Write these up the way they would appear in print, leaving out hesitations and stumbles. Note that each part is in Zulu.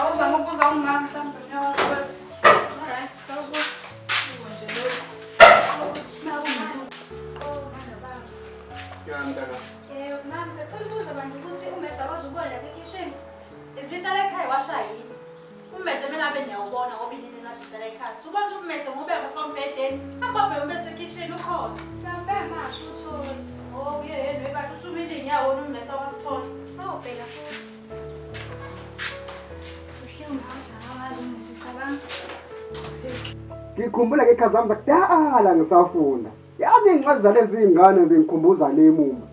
Awuzama ukuza ungimama mhlawumbe nyawo. Alright, sawubu. Nje lo. Ya mntana. Mama, sicela ukubuza bantu ukuthi uMese akwazi lapha ekitchen. Izitshalo ekhaya washa yini? UMese mina abe ngiyawubona ngoba inini nashitshela ekhaya. Subona ukuthi uMese ngubeka sombhedeni. Ababhe uMese kitchen ukhona. Sawubheka masho uthole. Oh, yena bathi usumile inyawo uMese wasithola. Sawubheka futhi. Uhle ungazi awazi uMese cabanga. Ngikhumbula ke khazami zakudala ngisafunda. Yazi incwadi zalezi zingane zingikhumbuza lemumba.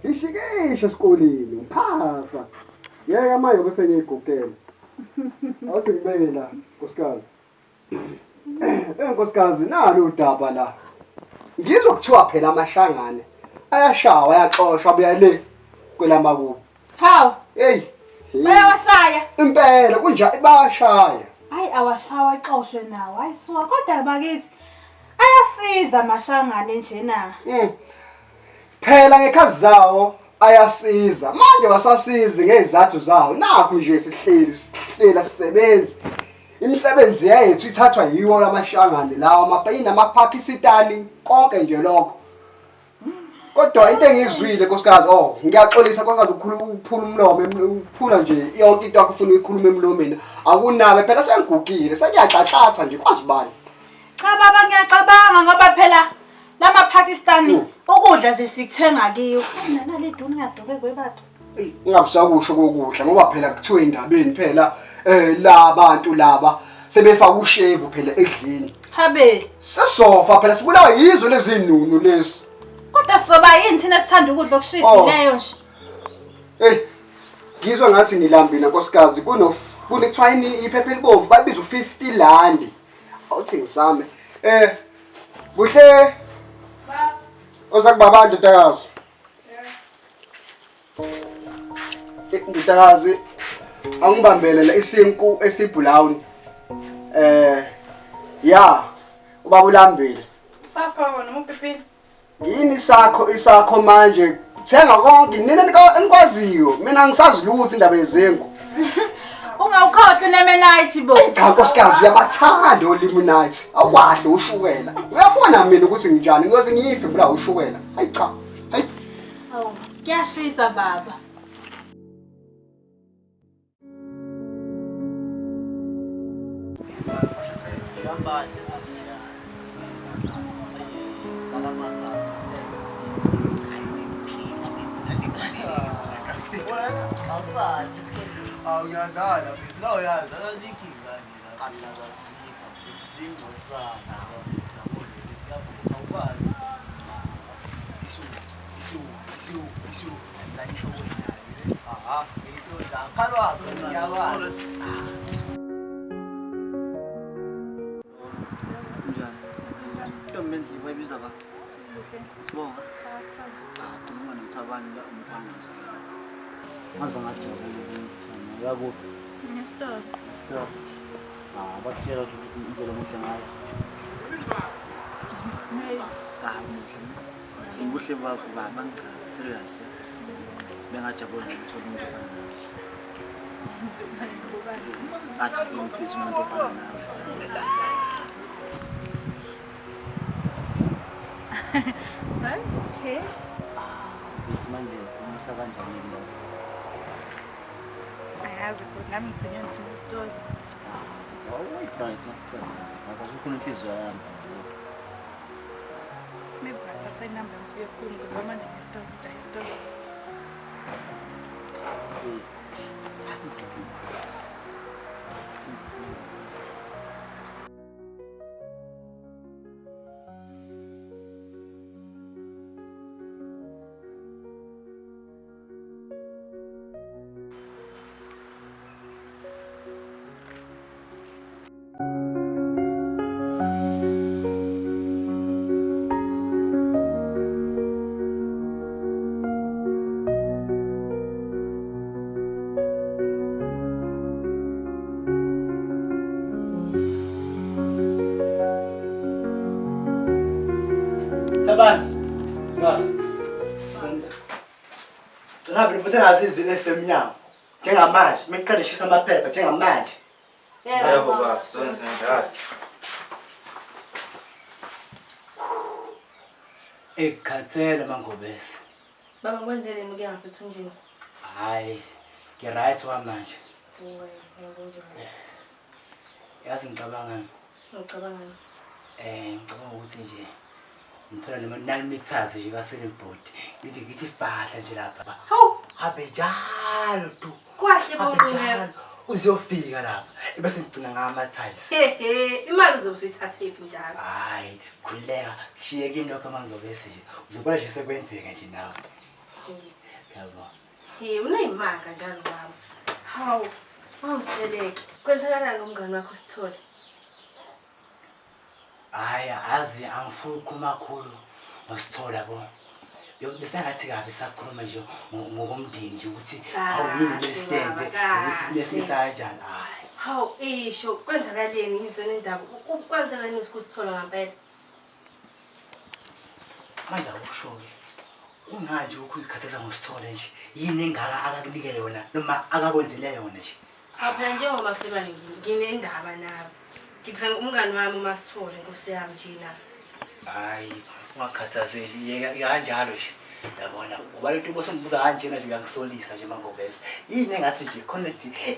Ngishikisha esikoleni, ngiphasa. Yeke manje bese ngiyigugela. Awuthi ngibeke la, nkosikazi. Nkosikazi nalo udaba la. Ngizokuthiwa phela amahlangane ayashawa ayaxoshwa abuya le kwelamakubo. Hawu, Hey. bayawashaya. Impela kunjani bayashaya. Hayi awashawa exoshwe nawo. Hayi suka kodwa bakithi ayasiza amashangane njena. Phela ngekhazi zawo ayasiza. Manje wasasizi ngezathu zawo. Nakho nje sihlela sisebenzi. Imisebenzi yethu ithathwa yiwo lamashangane lawa amapayini amaPakistani konke nje lokho. Kodwa into engizwile nkosikazi ngiyaxolisa konke ukuphula umlomo uphula nje yonke into yakho ufuna uyikhuluma emlomeni. Akunabe phela sengigugile sengiyaxaxatha nje kwazi bani. Cha baba ngiyacabanga ngoba phela lamaPakistani ukudla zesikuthenga kiyo. Nale duni ngadoke kwebathu. Ungabusakusho kokudla ngoba phela kuthiwe indabeni phela la bantu laba sebefaka ushevu phela edlini. Habe. Sesofa phela sibulawa yizo lezi zinunu lezi. Kodwa soba yini thina sithanda ukudla okushidileyo nje. Ngizwe ngathi ngilambile nkosikazi kunekuthiwa iphepha elibomvu babiza u50 rand. Awuthi ngisame. Kuhle. Ba. Ozakubaba ndodakazi. Ndodakazi angibambele la isinku esibrown. Ya, ubaba ulambile. Sasikhona noma uPipi. Yini isakho manje thenga konke nina enikwaziyo mina ngisazi lutho indaba yezengu. Ungawukhohlwa unemenite bo. Cha nkosikazi uyabathanda olimunite. Awukwahle ushukela. Uyabona mina ukuthi nginjani ngoze ngiyife bula ushukela. Hayi cha. Hayi. Hawu, kuyashisa baba. Awuyazana mfethu la uyazana zikinga nina kanti lazazika singosana awubali isu ngisho aha ngito la khalwa ngiyabala njani ntombenzi bayibiza ba sibonga uma nithabani la umphakathi Maza ngajabula yakuphi? Nestore. Stop. Bakutshela ukuthi indlela muhle ngayo. Ubuhle bakho baba ngichaza serious. Bengajabula ngithola umuntu ofana nawe. Athi ngimfisa umuntu ofana nawe. Okay. Manje simusa kanjani lo? Ayazi ukuthi nami ngithenye nestore. Awuyidayisa ngicela ukukhuluma inhliziyo yami. Maybe ngathatha inamba ngisibuye esikoleni ngoba manje ngestore nje store. Tabani. Ngazi. Ngapha niphethe ngasizi lesemnyango. njengamanje meqale shisa amaphepha njengamanje. Yebo baba, senze njalo. Ekhathele mangobese. Baba ngwenzeleni ukuya ngasethunjini? Hayi, ngiright kwamanje. Ngiyabuzwa. Yazi ngicabangani? Ngicabangani? Ngicabanga ukuthi nje ngithola noma nalimithazi nje kaSelibhod. Ngithi fahla nje lapha. Hawu, Habe njalo tu. kwahle Habe bonke. njalo. Uzofika lapha. Ebese ngicina ngamathayisi. Imali uzosithatha ephi njalo? Hayi, khuleka, shiye kini lokho mangobese nje. Uzobona nje sekwenzeka nje nawe. Yabo. Unayimanga njalo baba. Hawu, awutsheleke. Kwenzakalani ngomngane wakho Sithole? Hayi, azi angifuni ukukhuluma kakhulu ngoSithola bo. Bese ngathi kabi sakhuluma nje ngokomndeni nje ukuthi awuyini lesenze ukuthi sinesisa kanjani. Hayi. Hawu, isho kwenzakaleni ngizwe indaba. Kwenzakaleni uSithola ngempela? Manje akusho-ke. Unganje ukuyikhathaza ngoSithola nje. Yini engaka akakunike yona noma akakwenzele yona nje. Phela njengomakhelwane nginendaba nawe. Ngiphela umngane wami uMasithole Nkosi yami njena. Hayi, ungakhathazeki yeka kanjalo nje. Yabona, ngoba lento bosombuza kanjena nje uyangisolisa nje mangobese. Yini engathi nje khona nje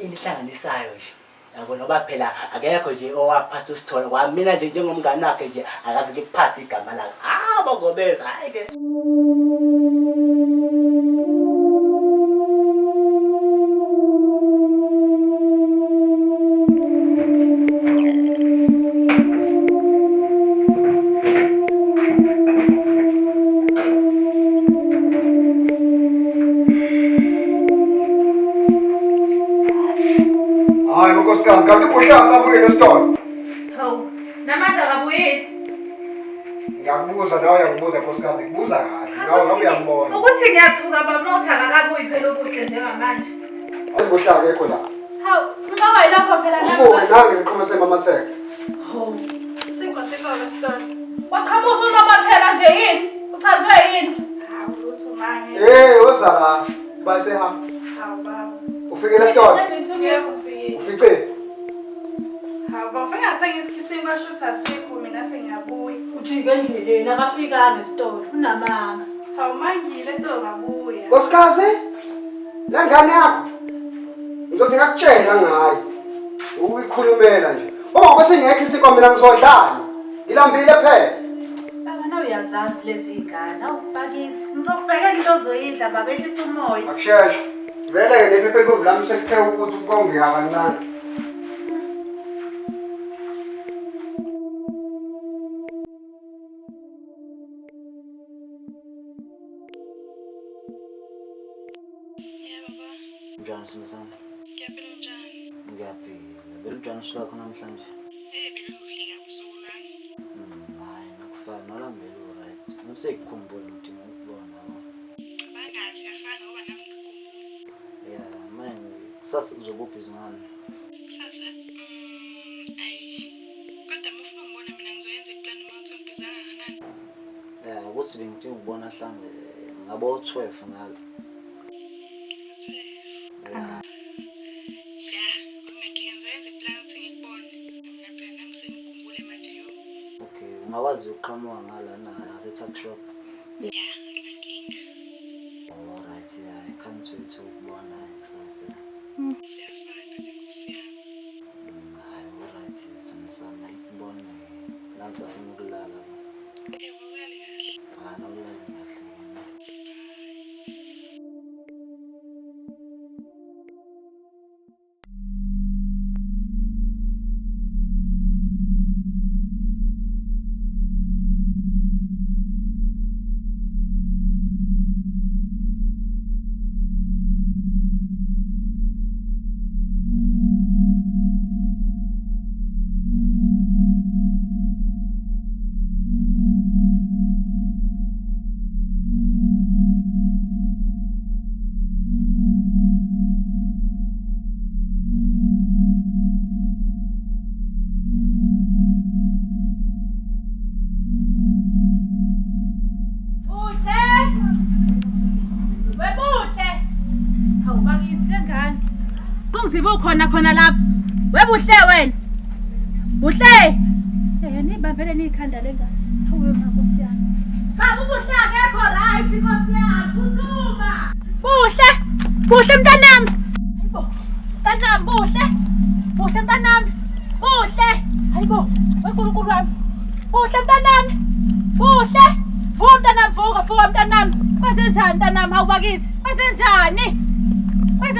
enihlanganisayo nje. Yabona ngoba phela akekho nje owaphatha uSithola. Kwamina nje njengomngane wakhe nje akaze ngiphathe igama lakhe. Mangobese, hayi ke. Hayi nkosikazi, kanti ubuhlanga sabuyile esitolo. Hawu, namanje akabuyeli. Ngiyakubuza nawe uyangibuza nkosikazi, ngikubuza kahle. Nawe ngabe uyambona. Ukuthi ngiyathuka baba nothi akakabuyi phela okuhle njengamanje. Hayi ubuhlanga ekho la. Hawu, ngicabanga yilapho phela Ubuke nange ngiqhuma semamatheka. Hawu, sikho Sithole. Waqhamuza uMamatheka nje yini? Uchazwe yini? Hawu, lutho manje. Woza la. Bathe ha. Hawu baba. Ufikile esitolo. Yebo ngifike. Ufice. Hawu bafika ngathenga isinkwa sho sasikho mina sengiyabuya. Ujike endleleni akafikanga esitolo unamanga. Hawu mangile esitolo ngabuya. Nkosikazi, la ngane yakho. Ngizothi ngakutshela ngayo. Ukuyikhulumela nje. Uma bese ngekho isikwa mina ngizodlala. Ngilambile phela. Baba nawe uyazazi lezi ngane, awubakithi. Ngizokubhekela into ozoyidla baba ehlisa umoya. Akusheshe. Vele ke lephepha elibomvu sekuthe ukuthi ukongeka kancane. Njani sinisana? Ngiyaphila njani? Ngiyaphila. Belujani silakho namhlanje? Beluhle kabusuku lami. Hayi, nakufana nolambele right. Ngisekukhumbula ukuthi ngikubona. Bangazi yafana ngoba nami ngikhumbula. Yeah, manje kusasa uzobuphi izingane? Kusasa kodwa mufuna ngibona mina ngizoyenza iplan noma ngizobizana kanani. Yeah, ukuthi bengidinga ukubona mhlambe ngabo 12 ngalo. 12. Yeah. Ya, ngeke ngizoyenza iplan ukuthi ngikubone. Mina phela nami sengikhumbule manje yo. Okay, ungawazi uqhamuka ngala na ase-tuck shop. Ya, nginankinga. All right, yeah, I can't wait to ukubona kusasa. Siyafana nje Nkosi yami. Hayi, all right, sinisana ikubone. Namhlanje ukulala. Ulale kahle. Nolala kahle. bakithi engane. Kungizibe ukhona lapha. Webuhle wena. Buhle. Nibambele nikhanda lengane. Hawe makosi yami. Baba ubuhle akekho right Nkosi yami. Phuthuma. Buhle mntanami. Hayibo. Mntanami buhle. Buhle mntanami. Buhle. Hayibo. WeNkulunkulu wami. Buhle mntanami. Buhle. Vuka mntanami, vuka mntanami. Wenze njani mntanami hawu bakithi? Wenze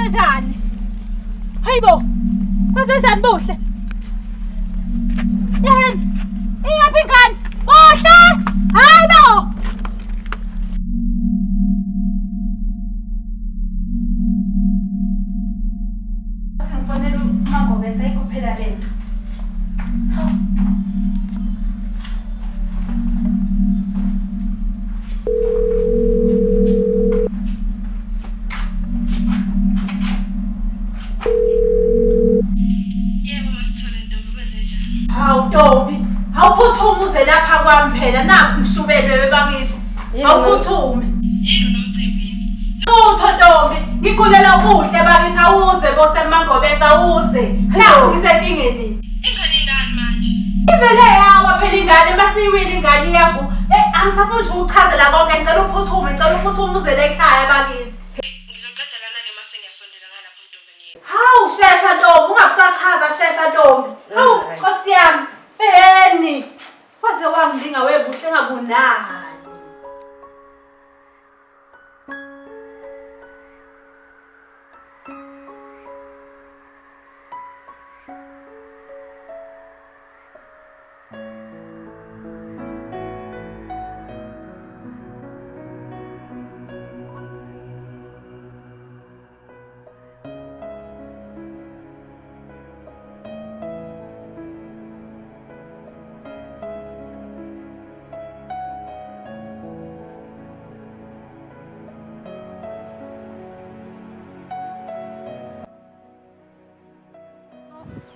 njani? Hayibo. Wenze njani buhle? Yena. Iyaphi ingane? Buhle! Hayibo! Athi ngifonela uMangobese ayikho phela lento. Hawu. Hawu Ntombi, awuphuthume uze lapha kwami phela nakho ngishubelwe bakithi. Awuphuthume. Yini unomcimbini? Lutho Ntombi, ngikulela ubuhle bakithi awuze bose Mangobese awuze. Hawu ngisenkingeni. Ingane ingane manje. Ivele yawa phela ingane masiyiwile ingane iyavu. Angisafuni nje ukuchazela konke ngicela uphuthume uze la ekhaya bakithi. Ngizoqedelana ke mase ngiyasondela ngalapho Ntombi ngiyeza. Hawu shesha Ntombi ungakusachaza shesha Ntombi. Hawu Nkosi yami. Eheni. Waze wangidinga webuhle ngabunani.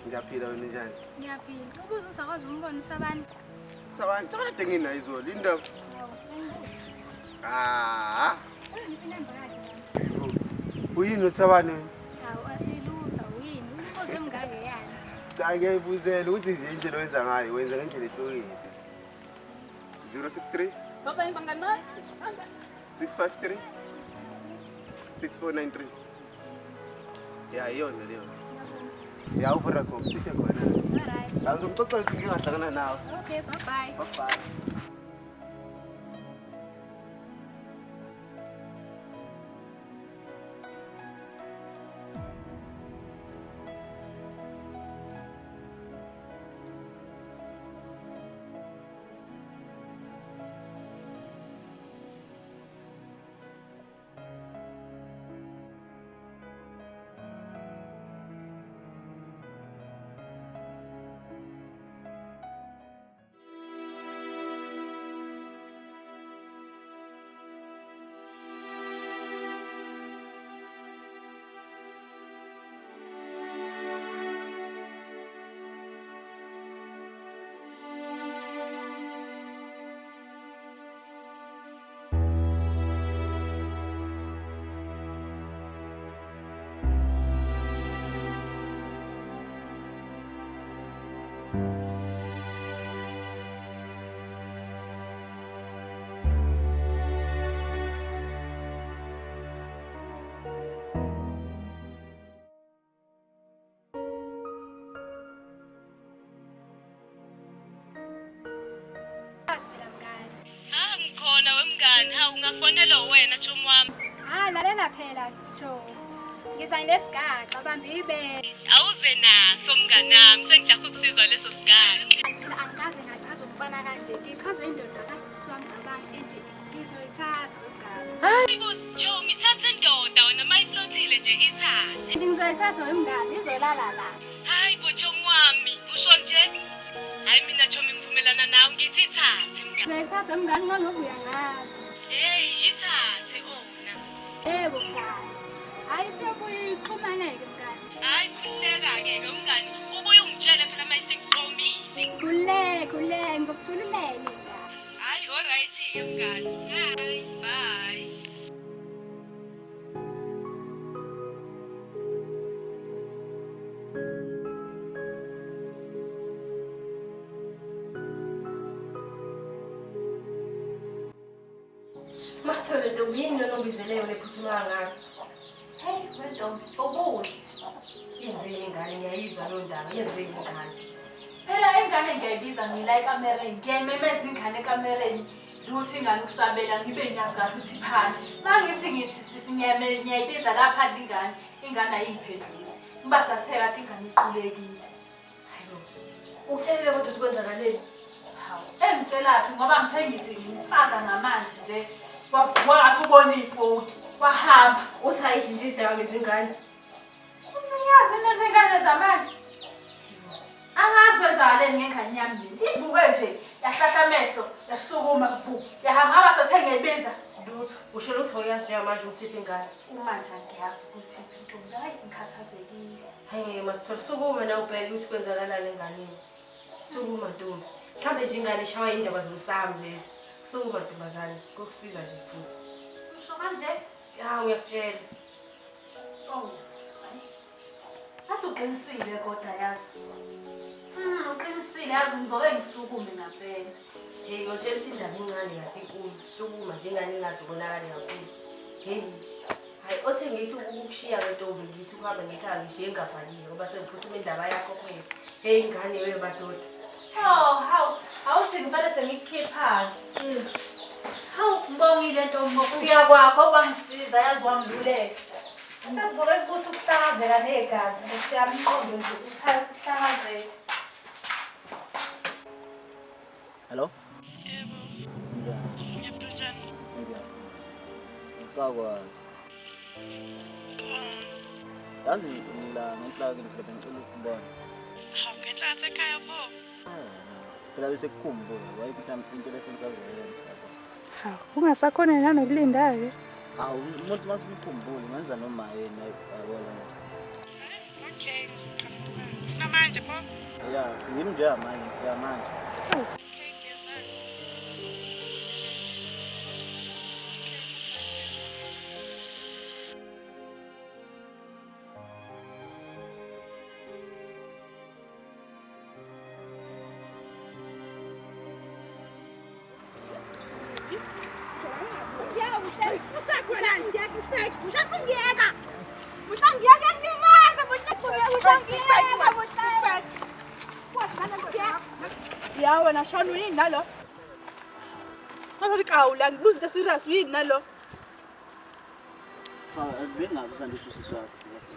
Ngiyaphila wena njani? Ngiyaphila. Ubuze usakwazi umbona uThabani? Thabani dengina izolo indaba. Inamba yakhe. Uyini uThabani? Hawu asilutha uyini? Ubuze mngake yani. Cha ngiyibuzela ukuthi nje indlela owenza ngayo wenza ngendlela ehlukile. 063 Baba imbangani mali? 653 6493. Ya iyona leyo. Ya uVodacom sithe khona. Alright. Ngizomxoxela ukuthi ngingahlangana nawe. Okay, bye. Bye. Ngikhona wemngani, hawu ungafonela wena chomi wami. Lalela phela Jo. Ngiza nesigaxa bamba ibele. Awuze naso mnganami, sengijahe ukusizwa leso sigaxa. Angikaze ngachaza ukufana kanje. Ngichazwe indoda kasisi wami cabanga ngizoyithatha umngani. Hayi bo Jo, ngithathe indoda wena mayiflothile nje ithathe. Ngizoyithatha wemngani izolala la. Hayi bo chomi wami, usho nje? Hayi mina chomi ngivumelana nawe ngithi ithathe mngani. Ngizoyithatha mngani ngoba uyangazi. Hey, ithathe ona. Yebo mngani. Hayi siyabuya iqhumaneke mngani. Hayi khuleka-ke umngani. Ubuye ungitshele phela mayisekuqomile. Khuleka ngizokuthululela mngani. Hayi alright-ke mngani. Bye. Ntombi yini nonobizeleyo lephuthuma ngalo? Hey, wentombi, ubuhle. Yenzeni ingane ngiyayizwa leyo ndaba, yenzeni ingane. Phela ingane ngiyayibiza ngila ekamereni, ngiyayimemeza ingane ekamereni. Luthi ingane ukusabela ngibe ngiyazi kahle ukuthi phandle. Mangithi sisi ngiyayibiza lapha ingane ayingiphendule. Ngiba satheka kade ingane iqulekile. Hayibo. Ukutshelile kodwa ukuthi kwenzakaleni? Hawu, engitshelaphi ngoba ngithe ngithi ngimfaza ngamanzi nje. Wavuka ngathi ubona ipoki, wahamba. Uthi ayidli nje izidakamizwa ingane. Uthi ngiyazi nezingane zamanje. Angazi kwenzakaleni ngengane yami mina. Ivuke nje yahlahla amehlo, yasukuma vu. Yahamba ngaba sathe ngiyibiza lutho. Usho ukuthi uyazi njengamanje ukuthi iphi ingane. Manje ngiyazi ukuthi intombi hayi ngikhathazekile. Hayi masithole sukuma na ubheke ukuthi kwenzakalani enganeni. Sukuma Ntombi. Mhlambe nje ingane ishawa indaba zomsamo lezi. Sukuma Ntombazane, kokusizwa nje futhi. Usho kanje? Ya ngiyakutshela. Oh. Athi uqinisile kodwa yazi. Uqinisile yazi ngizoke ngisukume ngampela. Hey, yotshela ukuthi indaba incane kanti inkulu. Sukuma nje ingane ingazibonakali kakhulu. Hey. Hayi othe ngithi ukushiya kweNtombi ngithi ukuhamba ngekhaya ngishiye engafanile ngoba sengiphuthuma indaba yakho kuphela. Hey ingane wewe madoda. Hawu, awuthi ngisale sengikukhipha. Hawu, ngibongile Ntombi ngokufika kwakho kwangisiza yazi wangiluleka. Sekuzoke ukuthi ukuhlakazeka negazi ngesiyami ingqondo nje uthaya ukuhlakazeka. Hello? Yebo, Njani? ngiyaphutshana. Njani? Ngisakwazi. Yazi ngila ngenhlaka ngifuna ngicela ukubona. Hawu ngenhla yasekhaya pho. Phela bese kukhumbula wayikuthi into lesengisazoyenza. Hawu, ungasakhona nanokulinda-ke. Hawu umuntu masimkhumbule ngenza noma yena yabona. Okay, ngizoqhamuka. Ufuna manje pho? Ya, singimnje manje, ngifika manje. Okay, ngiyezana. Ya wena shona uyini nalo? Ngathi qawula ngibuza into serious uyini nalo? Cha, bengazi usandisho siswakho.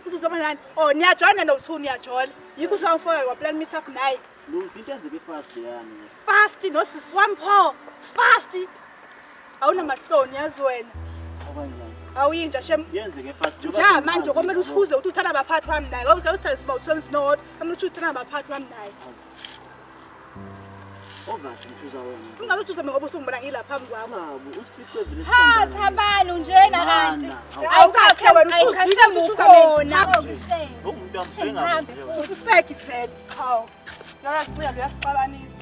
Usizoma nani? Oh niyajona no2 niyajona. Yikho usawufaka wa plan meet up naye. Lutho into enzeke fast yani. Fast nosisi wami pho. Fast. Awuna mahloni yazi wena. Akwanje. Awuyinja shem. Yenzeke fast. Ja manje komele usifuze ukuthi uthanda abaphathi wami naye. Ngoba usithanda about 12 not. Komele ukuthi uthanda abaphathi wami naye. Ovathi ngithuza wena. Ungazothi ngoba usungibona ngila phambi kwami. Cha, usifice vele Ha thabani njena kanti. Awukakhe wena Ayikhashema ukhona. Umuntu ambenga. Useki vele. Hawu. Yacela uyasixabanisa.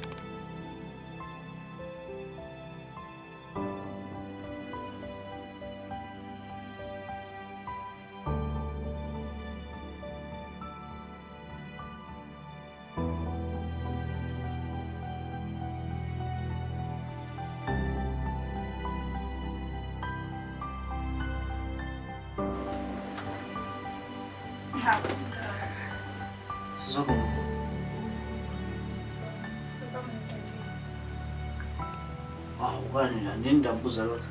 Sizokuma. Ukani la nini ndambuza lokho?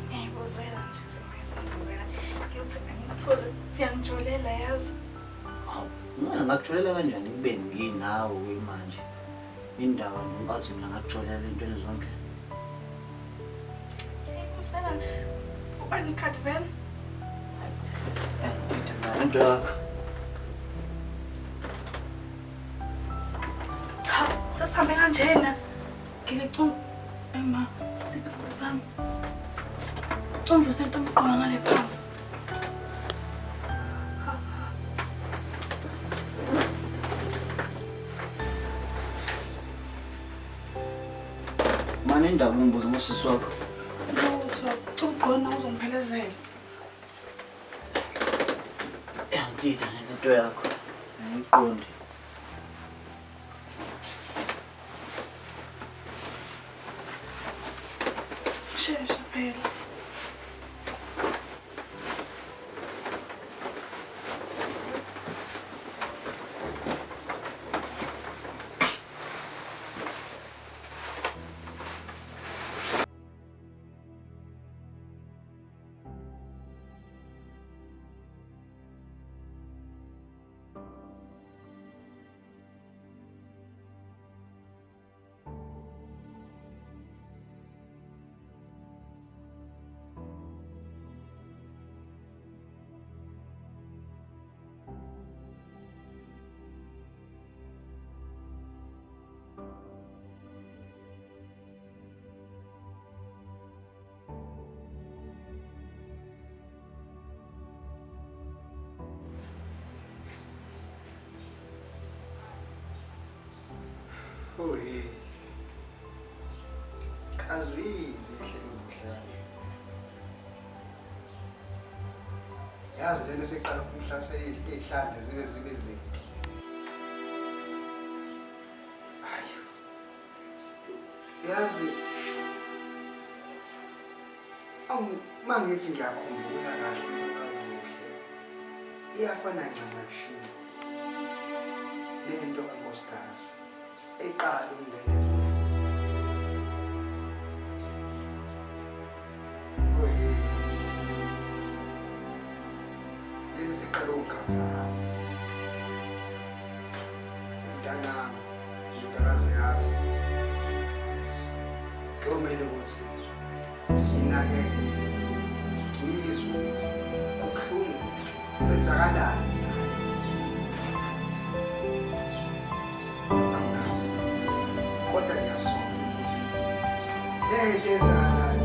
Ngiyibuzela nje sengiyibuzela. Ngiyothi ngithole siyangijolela yazi. Hawu, mina ngakujolela kanjani kube nginawe manje? Indaba ngibazi mina ngakujolela into zonke. Ngiyibuzela. Ubani isikhathi vele? Ndithi mina into yakho. Hawu, sesihambe kanjena. Ngicela ema siphuza. Ungizwe into omqoka ngale phansi. Mani indaba umbuzo ngosisi wakho. Lutho, uqona uzongiphelezela. Ndida nento yakho. Ngiqonde. Shesha phela. Oye. Kazini ehlelo mhlanje. Yazi lento seqala ukumhlasela izihlandla zibe zinde. Hayi. Yazi mangithi ngiyakhumbula kahle kakuhle. Iyafana ncamashi. Lento kankosikazi eqala ungene. Lento siqala ukukhathaza. Mntanami, indodakazi yakho. Kumele ukuthi nginakekele. Ngizwe ukuthi kubuhlungu kwenzakalani. Angazi. Kodwa ngiyasonga ukuthi lento enzakalayo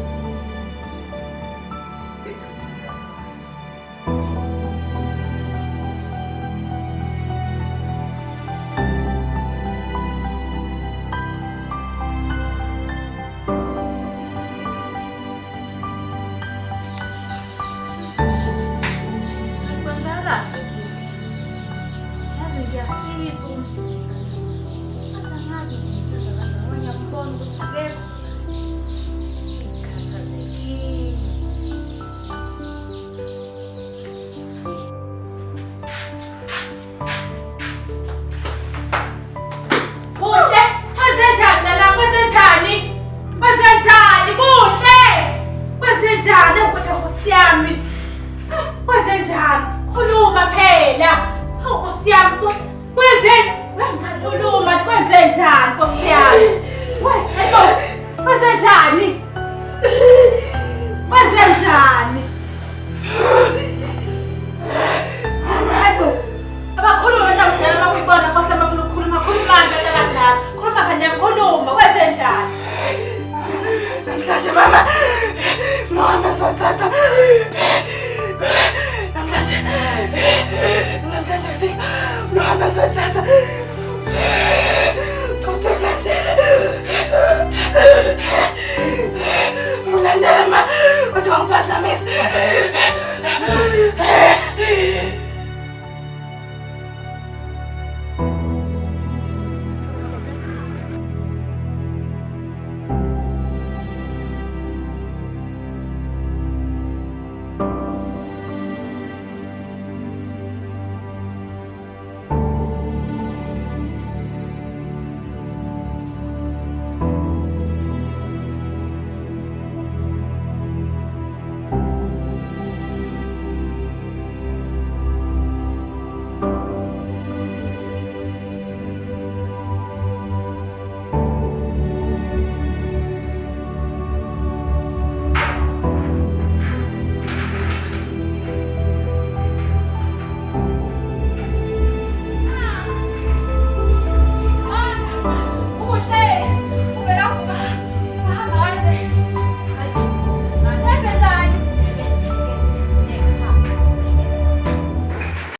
Mama, mama,